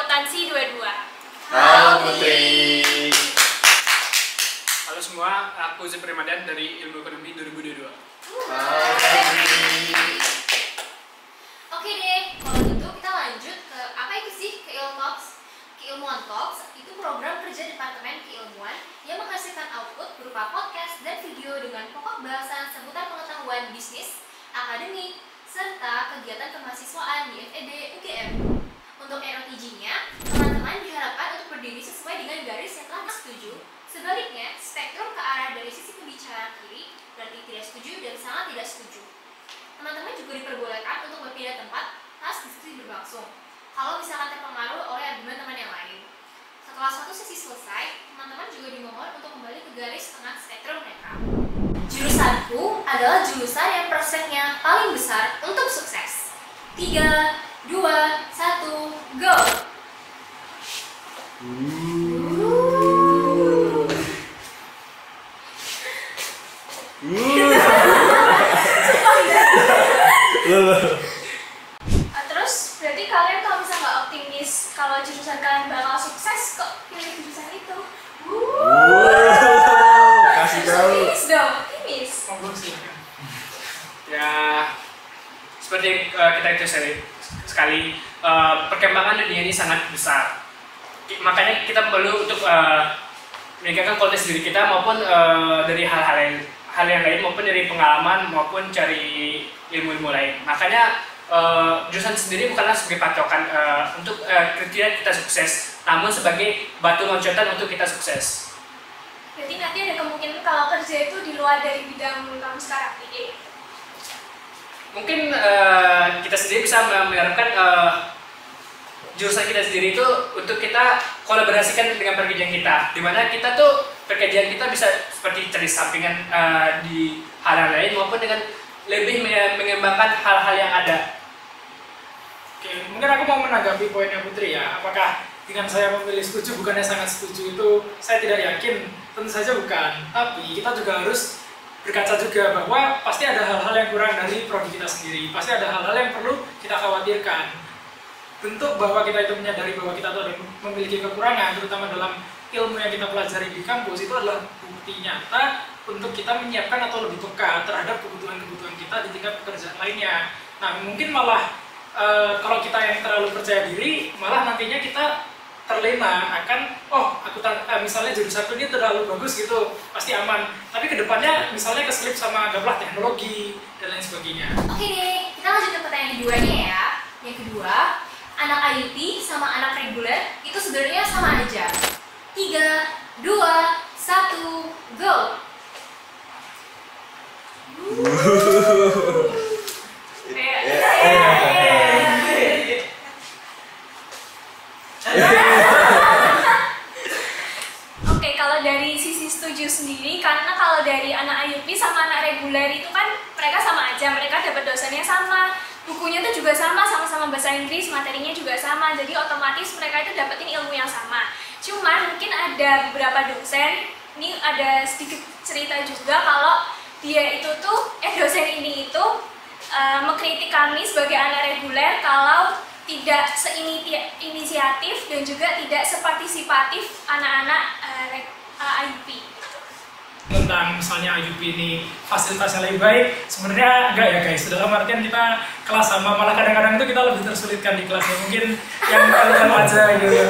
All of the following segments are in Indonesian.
Akuntansi 22. Halo Putri. Halo semua, aku Zepri Ramadan dari Ilmu Ekonomi 2022. Halo Putri. Oke deh, kalau gitu kita lanjut ke apa itu sih Keilmuan Talks itu program kerja Departemen Keilmuan yang menghasilkan output berupa podcast dan video dengan pokok bahasan seputar pengetahuan bisnis, akademik, serta kegiatan kemahasiswaan di FEB UGM. Untuk ROTG-nya, teman-teman diharapkan untuk berdiri sesuai dengan garis yang telah setuju. Sebaliknya, spektrum ke arah dari sisi pembicaraan kiri berarti tidak setuju dan sangat tidak setuju. Teman-teman juga diperbolehkan untuk berpindah tempat pas diskusi berlangsung, kalau misalkan terpengaruh oleh argumen teman yang lain. Setelah suatu sesi selesai, teman-teman juga dimohon untuk kembali ke garis tengah spektrum mereka. Jurusanku adalah jurusan yang persennya paling besar untuk sukses. 3, 2, 1, go! Terus berarti kalian kalau misalnya nggak optimis kalau jurusan kalian bakal sukses, kok pilih jurusan itu? Kasih tahu. Optimis dong, optimis. Ya, seperti kita itu sekali perkembangan dunia ini sangat besar. Makanya kita perlu untuk meningkatkan kualitas diri kita maupun dari hal yang lain maupun dari pengalaman maupun cari ilmu-ilmu lain. Makanya jurusan sendiri bukanlah sebagai patokan untuk kriteria kita sukses, namun sebagai batu loncatan untuk kita sukses. Berarti nanti ada kemungkinan kalau kerja itu di luar dari bidang kamu sekarang, Mungkin kita sendiri bisa mengharapkan jurusan kita sendiri itu untuk kita kolaborasikan dengan pekerjaan kita, dimana kita tuh pekerjaan kita bisa seperti cari sampingan di hal lain maupun dengan lebih mengembangkan hal-hal yang ada. Oke, mungkin aku mau menanggapi poinnya Putri ya. Apakah dengan saya memilih setuju bukannya sangat setuju itu saya tidak yakin? Tentu saja bukan. Tapi kita juga harus berkaca juga bahwa pasti ada hal-hal yang kurang dari prodi kita sendiri. Pasti ada hal-hal yang perlu kita khawatirkan. Bentuk bahwa kita itu menyadari bahwa kita itu memiliki kekurangan, terutama dalam ilmu yang kita pelajari di kampus, itu adalah bukti nyata untuk kita menyiapkan atau lebih peka terhadap kebutuhan-kebutuhan kita di tingkat pekerjaan lainnya. Nah, mungkin malah kalau kita yang terlalu percaya diri, malah nantinya kita terlena akan misalnya jurusanku ini terlalu bagus gitu, pasti aman. Tapi kedepannya misalnya keselip sama gaplah teknologi dan lain sebagainya. Oke deh, kita lanjut ke pertanyaan keduanya ya. Yang kedua, anak IUP sama anak reguler itu sebenarnya sama aja. 3, 2, 1, go! Oke, kalau dari sisi setuju sendiri, karena kalau dari anak IUP sama anak reguler itu kan mereka sama aja, mereka dapat dosennya sama, bukunya tuh juga sama, sama-sama bahasa Inggris, materinya juga sama, jadi otomatis mereka itu dapetin ilmu yang sama. Cuman mungkin ada beberapa dosen, ini ada sedikit cerita juga kalau dia itu tuh, dosen ini itu mengkritik kami sebagai anak reguler kalau tidak seinisiatif dan juga tidak separtisipatif anak-anak IUP. Tentang misalnya IUP ini fasilitasnya lebih baik, sebenarnya enggak ya guys. Dalam artian kita kelas sama, malah kadang-kadang itu kita lebih tersulitkan di kelasnya, mungkin yang kalau aja gitu.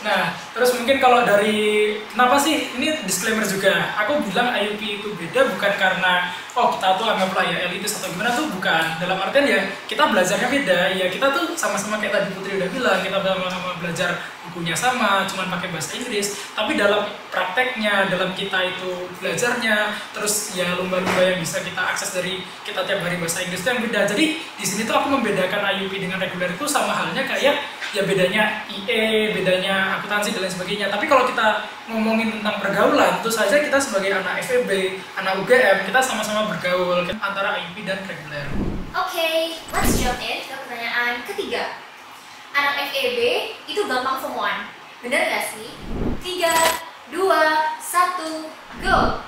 Nah, terus mungkin kalau dari kenapa sih, ini disclaimer juga, aku bilang IUP itu beda bukan karena kita tuh anggaplah ya elitis atau gimana, tuh bukan. Dalam artian ya kita belajarnya beda, ya kita tuh sama-sama kayak tadi Putri udah bilang, kita sama-sama belajar bukunya sama, cuman pakai bahasa Inggris, tapi dalam prakteknya, dalam kita itu belajarnya, terus ya lomba-lomba yang bisa kita akses dari kita tiap hari bahasa Inggris itu yang beda. Jadi di sini tuh aku membedakan IUP dengan reguler itu sama halnya kayak ya bedanya IE, bedanya akuntansi dan lain sebagainya. Tapi kalau kita ngomongin tentang pergaulan, tentu saja kita sebagai anak FEB, anak UGM, kita sama-sama bergaul antara IUP dan reguler. Oke, let's jump in ke pertanyaan ketiga. Anak FEB itu gampang semuaan, bener gak sih? 3, 2, 1, go!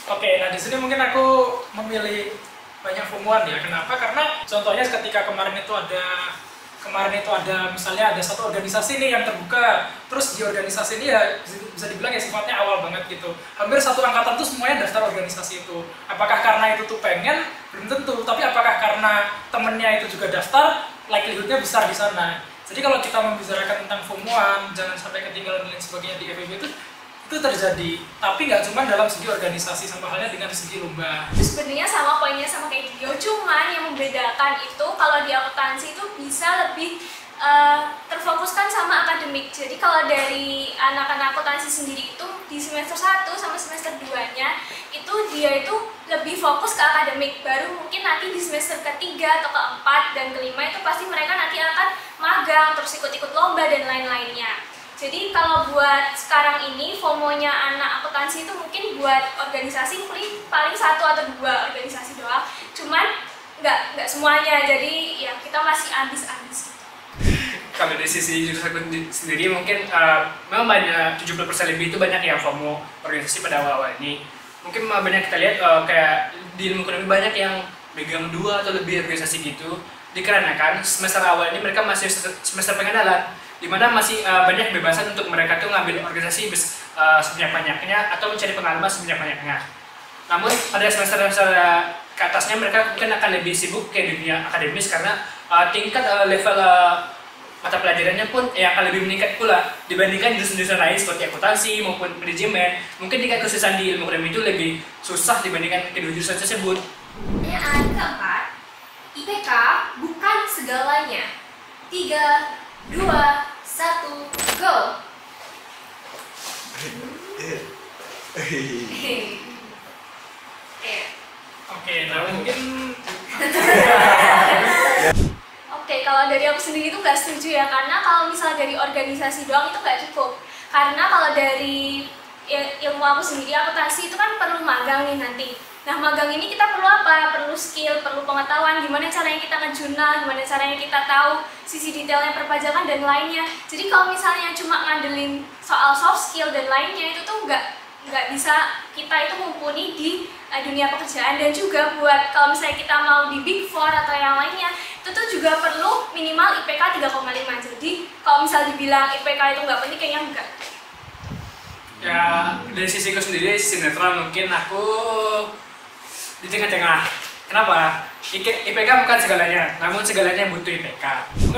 Oke, nah di sini mungkin aku memilih banyak formuan ya. Kenapa? Karena contohnya ketika kemarin itu ada misalnya ada satu organisasi nih yang terbuka, terus di organisasi ini ya bisa dibilang ya sifatnya awal banget gitu. Hampir satu angkatan tuh semuanya daftar organisasi itu. Apakah karena itu tuh pengen? Belum tentu. Tapi apakah karena temennya itu juga daftar? Likelihoodnya besar di sana. Jadi kalau kita membicarakan tentang formuan, jangan sampai ketinggalan dan lain sebagainya di FEB itu terjadi. Tapi nggak cuma dalam segi organisasi, sama halnya dengan segi lomba. Sebenarnya sama poinnya sama kayak Dio, cuman yang membedakan itu kalau di akuntansi itu bisa lebih terfokuskan sama akademik. Jadi kalau dari anak-anak akuntansi sendiri itu di semester 1 sama semester 2-nya itu dia itu lebih fokus ke akademik. Baru mungkin nanti di semester ketiga atau keempat dan kelima itu pasti mereka nanti akan magang, terus ikut-ikut lomba dan lain-lainnya. Jadi kalau buat sekarang ini FOMO-nya anak akuntansi itu mungkin buat organisasi paling 1 atau 2 organisasi doang. Cuman nggak semuanya, jadi ya kita masih ambis-ambis. Kalau dari sisi jurusan aku sendiri mungkin memang banyak 70% lebih itu banyak yang FOMO organisasi pada awal-awal ini. Mungkin banyak kita lihat kayak di ilmu ekonomi banyak yang megang 2 atau lebih organisasi gitu. Dikarenakan semester awal ini mereka masih semester pengenalan, dimana masih banyak kebebasan untuk mereka tuh ngambil organisasi sebanyak-banyaknya atau mencari pengalaman sebanyak-banyaknya. Namun pada semester-semester ke atasnya mereka mungkin akan lebih sibuk ke dunia akademis karena tingkat level mata pelajarannya pun akan lebih meningkat pula dibandingkan jurusan-jurusan lain seperti akuntansi maupun manajemen. Mungkin tingkat kesusahan di ilmu ekonomi itu lebih susah dibandingkan kedua jurusan tersebut. Pertanyaan keempat, IPK bukan segalanya. 3, 2, 1, go! Oke, nah mungkin Oke, kalau dari aku sendiri itu nggak setuju ya, karena kalau misalnya dari organisasi doang itu nggak cukup. Karena kalau dari ilmu aku sendiri, akuntansi itu kan perlu magang nih nanti. Nah, magang ini kita perlu apa? Perlu skill, perlu pengetahuan, gimana caranya kita ngejurnal, gimana caranya kita tahu sisi detailnya perpajakan dan lainnya. Jadi kalau misalnya cuma ngandelin soal soft skill dan lainnya itu tuh nggak bisa kita itu mumpuni di dunia pekerjaan. Dan juga buat kalau misalnya kita mau di Big Four atau yang lainnya itu tuh juga perlu minimal IPK 3,5. Jadi kalau misalnya dibilang IPK itu nggak penting, kayaknya enggak. Ya dari sisiku sendiri, sisi netral mungkin aku di tengah-tengah. Kenapa? IPK bukan segalanya, namun segalanya butuh IPK.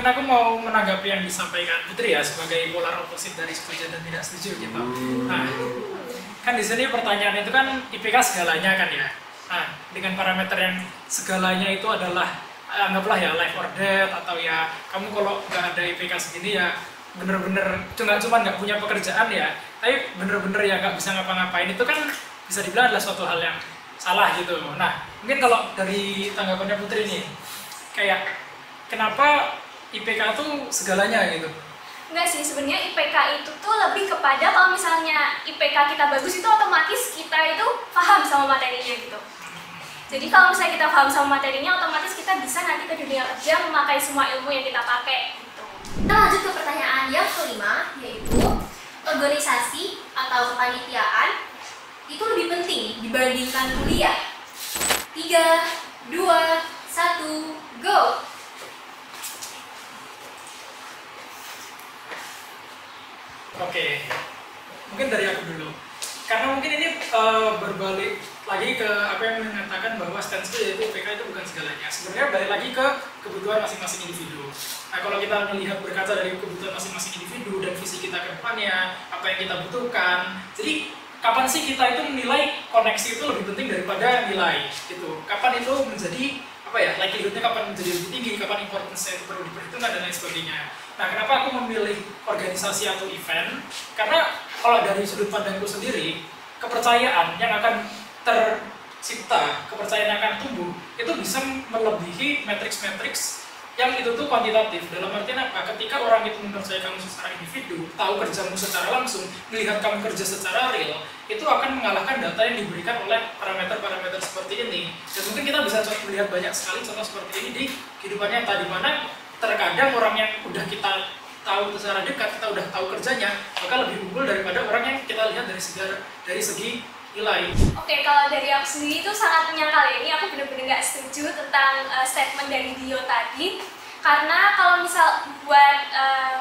mungkin aku mau menanggapi yang disampaikan Putri ya sebagai polar opposite dari setuju dan tidak setuju gitu. Nah, kan di sini pertanyaan itu kan IPK segalanya kan ya. Nah, dengan parameter yang segalanya itu adalah anggaplah ya life or death, atau ya kamu kalau nggak ada IPK segini ya bener-bener cuma nggak punya pekerjaan ya, tapi bener-bener ya nggak bisa ngapa-ngapain, itu kan bisa dibilang adalah suatu hal yang salah gitu. Nah, mungkin kalau dari tanggapannya Putri nih, kayak kenapa IPK tuh segalanya gitu? Enggak sih, sebenarnya IPK itu tuh lebih kepada kalau misalnya IPK kita bagus itu otomatis kita itu paham sama materinya gitu. Jadi kalau misalnya kita paham sama materinya, otomatis kita bisa nanti ke dunia kerja memakai semua ilmu yang kita pakai gitu. Kita lanjut ke pertanyaan yang kelima, yaitu organisasi atau kepanitiaan itu lebih penting dibandingkan kuliah. 3, 2, 1, go! Oke, mungkin dari aku dulu. Karena mungkin ini berbalik lagi ke apa yang mengatakan bahwa stance yaitu IPK itu bukan segalanya. Sebenarnya balik lagi ke kebutuhan masing-masing individu. Nah, kalau kita melihat berkaca dari kebutuhan masing-masing individu dan visi kita ke depannya, apa yang kita butuhkan. Jadi, kapan sih kita itu menilai koneksi itu lebih penting daripada nilai gitu. Kapan itu menjadi apa ya, likelihoodnya kapan menjadi lebih tinggi, kapan importance itu perlu diperhitungkan dan lain sebagainya. Nah, kenapa aku memilih organisasi atau event? Karena kalau dari sudut pandangku sendiri, kepercayaan yang akan tercipta, kepercayaan yang akan tumbuh itu bisa melebihi matriks-matriks yang itu tuh kuantitatif. Dalam artian apa? Ketika orang itu mempercayai kamu secara individu, tahu kerjamu secara langsung, melihat kamu kerja secara real, itu akan mengalahkan data yang diberikan oleh parameter-parameter seperti ini. Dan mungkin kita bisa melihat banyak sekali contoh seperti ini di kehidupan nyata, di mana terkadang orang yang udah kita tahu secara dekat, kita udah tahu kerjanya, maka lebih unggul daripada orang yang kita lihat dari segi Ilai. Oke, kalau dari aku sendiri itu sangat menyangkal ya. Ini aku benar-benar nggak setuju tentang statement dari Dio tadi. Karena kalau misal buat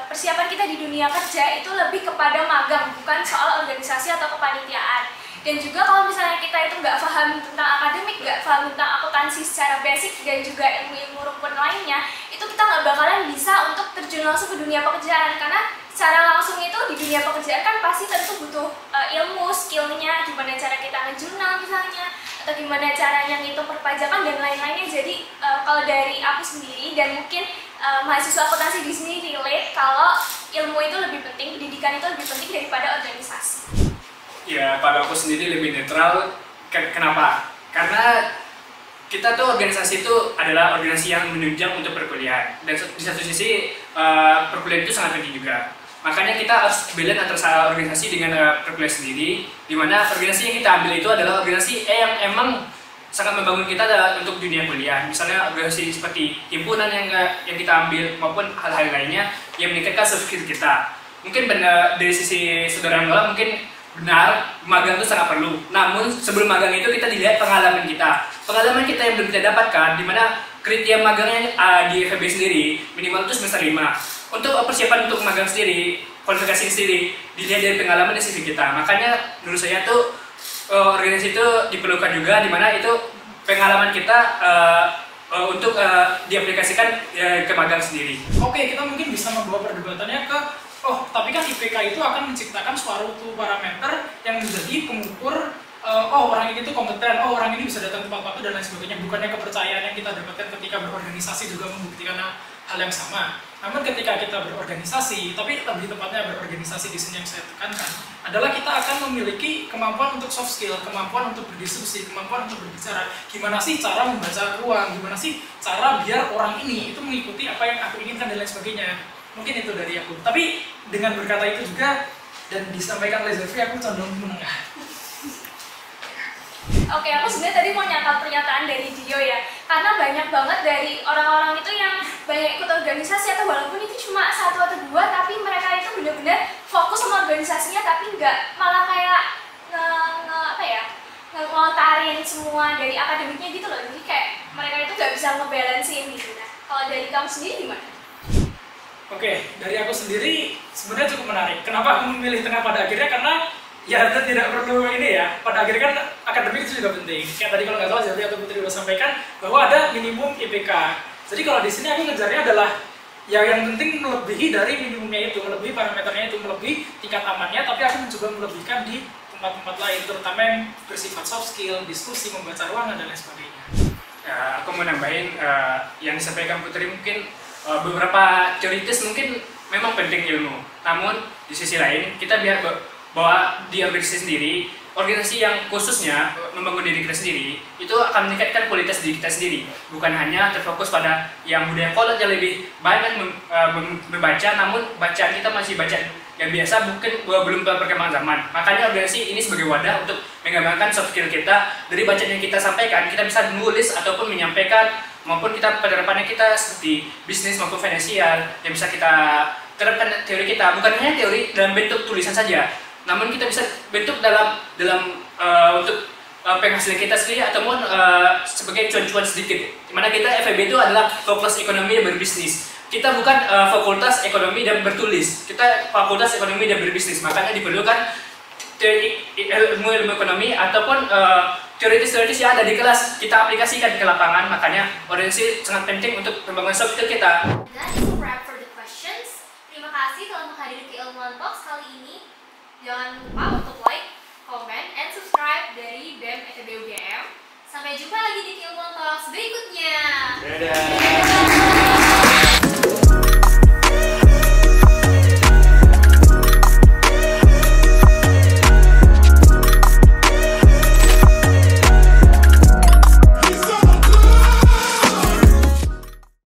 persiapan kita di dunia kerja itu lebih kepada magang, bukan soal organisasi atau kepanitiaan. Dan juga kalau misalnya kita itu nggak paham tentang akademik, nggak paham tentang akuntansi secara basic dan juga ilmu-ilmu rumpun lainnya, itu kita nggak bakalan bisa untuk terjun langsung ke dunia pekerjaan. Karena secara langsung itu di dunia pekerjaan kan pasti tentu butuh ilmu, skillnya, gimana cara kita ngejurnal misalnya, atau gimana caranya ngitung perpajakan dan lain-lainnya. Jadi kalau dari aku sendiri dan mungkin mahasiswa akuntansi di sini relate kalau ilmu itu lebih penting, pendidikan itu lebih penting daripada organisasi. Ya, pada aku sendiri lebih netral. Kenapa? Karena kita tuh organisasi itu adalah organisasi yang menunjang untuk perkuliahan, dan di satu sisi perkuliahan itu sangat penting juga. Makanya kita harus balance antara organisasi dengan perkuliahan sendiri, di mana organisasi yang kita ambil itu adalah organisasi yang emang sangat membangun kita untuk dunia kuliah. Misalnya organisasi seperti himpunan yang kita ambil maupun hal-hal lainnya yang meningkatkan soft skill kita. Mungkin benar dari sisi saudara Nola, mungkin benar, magang itu sangat perlu. Namun sebelum magang itu kita dilihat pengalaman kita. Pengalaman kita yang belum kita dapatkan, di mana kriteria magangnya di FEB sendiri minimal itu semester 5. Untuk persiapan untuk magang sendiri, kualifikasi sendiri dilihat dari pengalaman dan CV kita. Makanya menurut saya tuh organisasi itu diperlukan juga, di mana itu pengalaman kita untuk diaplikasikan ke magang sendiri. Oke, kita mungkin bisa membawa perdebatannya ke tapi kan IPK itu akan menciptakan suatu parameter yang menjadi pengukur orang ini tuh kompeten, orang ini bisa datang tepat waktu dan lain sebagainya. Bukannya kepercayaan yang kita dapatkan ketika berorganisasi juga membuktikan hal yang sama. Namun ketika kita berorganisasi, tapi lebih tepatnya berorganisasi di sini yang saya tekankan adalah kita akan memiliki kemampuan untuk soft skill, kemampuan untuk berdiskusi, kemampuan untuk berbicara. Gimana sih cara membaca ruang, gimana sih cara biar orang ini itu mengikuti apa yang aku inginkan dan lain sebagainya. Mungkin itu dari aku. Tapi dengan berkata itu juga dan disampaikan oleh Zefri, aku condong menengah. Oke, aku sebenarnya tadi mau nyangkal pernyataan dari Dio ya. Karena banyak banget dari orang-orang itu yang banyak ikut organisasi atau walaupun itu cuma 1 atau 2, tapi mereka itu benar-benar fokus sama organisasinya, tapi nggak malah kayak ngelontarin semua dari akademiknya gitu loh. Jadi kayak mereka itu nggak bisa ngebalancein gitu. Nah, kalau dari kamu sendiri gimana? Oke, dari aku sendiri sebenarnya cukup menarik. Kenapa aku memilih tengah pada akhirnya? Karena ya tidak perlu ini ya. Pada akhirnya kan akademik itu juga penting. Kayak tadi kalau nggak salah Zefri atau Putri udah sampaikan bahwa ada minimum IPK. Jadi kalau di sini aku ngejarnya adalah ya yang penting melebihi dari minimumnya itu, melebihi parameternya itu, melebihi tingkat amannya. Tapi aku mencoba melebihkan di tempat-tempat lain, terutama yang bersifat soft skill, diskusi, membaca ruangan dan lain sebagainya. Ya, aku mau nambahin yang disampaikan Putri, mungkin beberapa teoritis mungkin memang penting ilmu, namun di sisi lain kita biar bahwa di organisasi sendiri, organisasi yang khususnya membangun diri kita sendiri itu akan meningkatkan kualitas diri kita sendiri, bukan hanya terfokus pada yang budaya kolot yang lebih banyak membaca, namun bacaan kita masih baca yang biasa, mungkin belum perkembangan zaman. Makanya organisasi ini sebagai wadah untuk mengembangkan soft skill kita. Dari bacaan yang kita sampaikan, kita bisa menulis ataupun menyampaikan, maupun kita penerapannya kita seperti bisnis maupun finansial yang bisa kita terapkan teori kita, bukan hanya teori dalam bentuk tulisan saja, namun kita bisa bentuk dalam untuk penghasilan kita sendiri ataupun sebagai cuan-cuan sedikit. Dimana kita FEB itu adalah fakultas ekonomi dan berbisnis. Kita bukan fakultas ekonomi dan bertulis, kita fakultas ekonomi dan berbisnis. Makanya diperlukan ilmu ekonomi ataupun teoritis-teoritis yang ada di kelas kita aplikasikan ke lapangan. Makanya organisasi sangat penting untuk pembangunan soft skill kita. That is a wrap for the questions. Terima kasih telah menghadiri Keilmuan Talks kali ini. Jangan lupa untuk like, comment, and subscribe dari BEM FEB UGM. Sampai jumpa lagi di Keilmuan Talks berikutnya. Dadah.